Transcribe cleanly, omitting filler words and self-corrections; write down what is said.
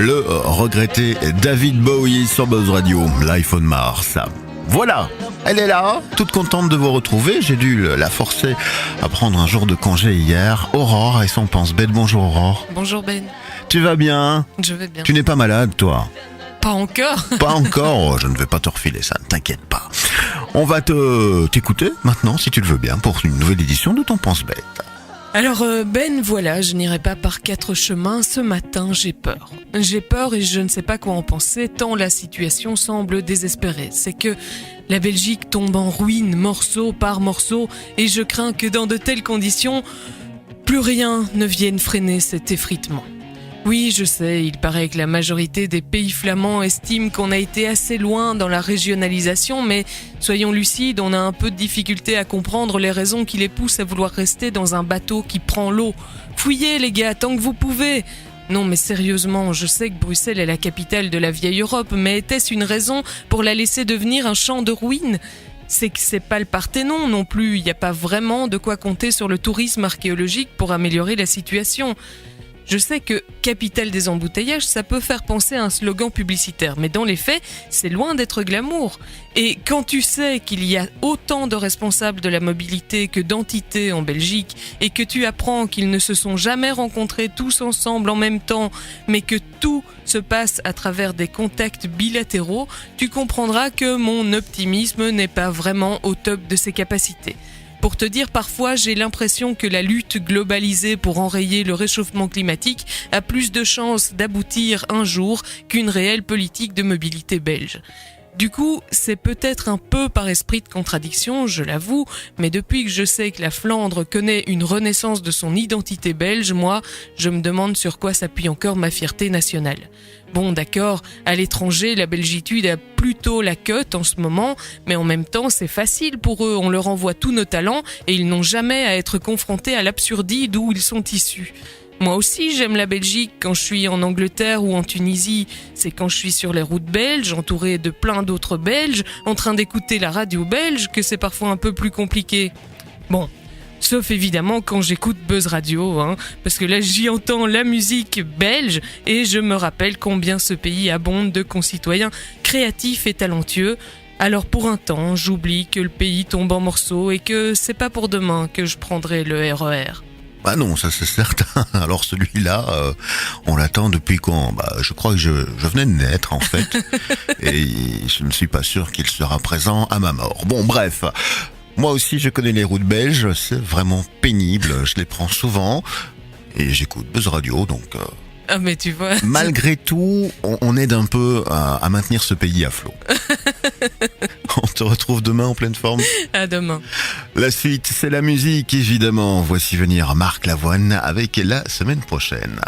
le regretté David Bowie sur Buzz Radio, Life on Mars. Voilà, elle est là, toute contente de vous retrouver. J'ai dû la forcer à prendre un jour de congé hier. Aurore et son pense-bête. Bonjour Aurore. Bonjour Ben. Tu vas bien ? Je vais bien. Tu n'es pas malade toi ? Pas encore. Pas encore, je ne vais pas te refiler ça, ne t'inquiète pas. On va t'écouter maintenant, si tu le veux bien, pour une nouvelle édition de ton pense-bête. Alors Ben, voilà, je n'irai pas par 4 chemins. Ce matin, j'ai peur. J'ai peur et je ne sais pas quoi en penser, tant la situation semble désespérée. C'est que la Belgique tombe en ruine, morceau par morceau, et je crains que dans de telles conditions, plus rien ne vienne freiner cet effritement. Oui, je sais, il paraît que la majorité des pays flamands estiment qu'on a été assez loin dans la régionalisation, mais soyons lucides, on a un peu de difficulté à comprendre les raisons qui les poussent à vouloir rester dans un bateau qui prend l'eau. Fouillez les gars, tant que vous pouvez. Non mais sérieusement, je sais que Bruxelles est la capitale de la vieille Europe, mais était-ce une raison pour la laisser devenir un champ de ruines ? C'est que c'est pas le Parthénon non plus, il n'y a pas vraiment de quoi compter sur le tourisme archéologique pour améliorer la situation. Je sais que « capitale des embouteillages », ça peut faire penser à un slogan publicitaire, mais dans les faits, c'est loin d'être glamour. Et quand tu sais qu'il y a autant de responsables de la mobilité que d'entités en Belgique, et que tu apprends qu'ils ne se sont jamais rencontrés tous ensemble en même temps, mais que tout se passe à travers des contacts bilatéraux, tu comprendras que mon optimisme n'est pas vraiment au top de ses capacités. Pour te dire, parfois, j'ai l'impression que la lutte globalisée pour enrayer le réchauffement climatique a plus de chances d'aboutir un jour qu'une réelle politique de mobilité belge. Du coup, c'est peut-être un peu par esprit de contradiction, je l'avoue, mais depuis que je sais que la Flandre connaît une renaissance de son identité belge, moi, je me demande sur quoi s'appuie encore ma fierté nationale. Bon, d'accord, à l'étranger, la belgitude a plutôt la cote en ce moment, mais en même temps, c'est facile pour eux, on leur envoie tous nos talents et ils n'ont jamais à être confrontés à l'absurdie d'où ils sont issus. Moi aussi, j'aime la Belgique quand je suis en Angleterre ou en Tunisie. C'est quand je suis sur les routes belges, entouré de plein d'autres Belges, en train d'écouter la radio belge, que c'est parfois un peu plus compliqué. Bon, sauf évidemment quand j'écoute Buzz Radio, parce que là j'y entends la musique belge et je me rappelle combien ce pays abonde de concitoyens créatifs et talentueux. Alors pour un temps, j'oublie que le pays tombe en morceaux et que c'est pas pour demain que je prendrai le RER. Bah non, ça c'est certain. Alors celui-là, on l'attend depuis quand ? Je crois que je venais de naître en fait, et je ne suis pas sûr qu'il sera présent à ma mort. Bon bref, moi aussi je connais les routes belges, c'est vraiment pénible, je les prends souvent, et j'écoute Buzz Radio, donc... Ah mais tu vois... Malgré tout, on aide un peu à maintenir ce pays à flot. On te retrouve demain en pleine forme. À demain. La suite, c'est la musique, évidemment. Voici venir Marc Lavoine avec la semaine prochaine.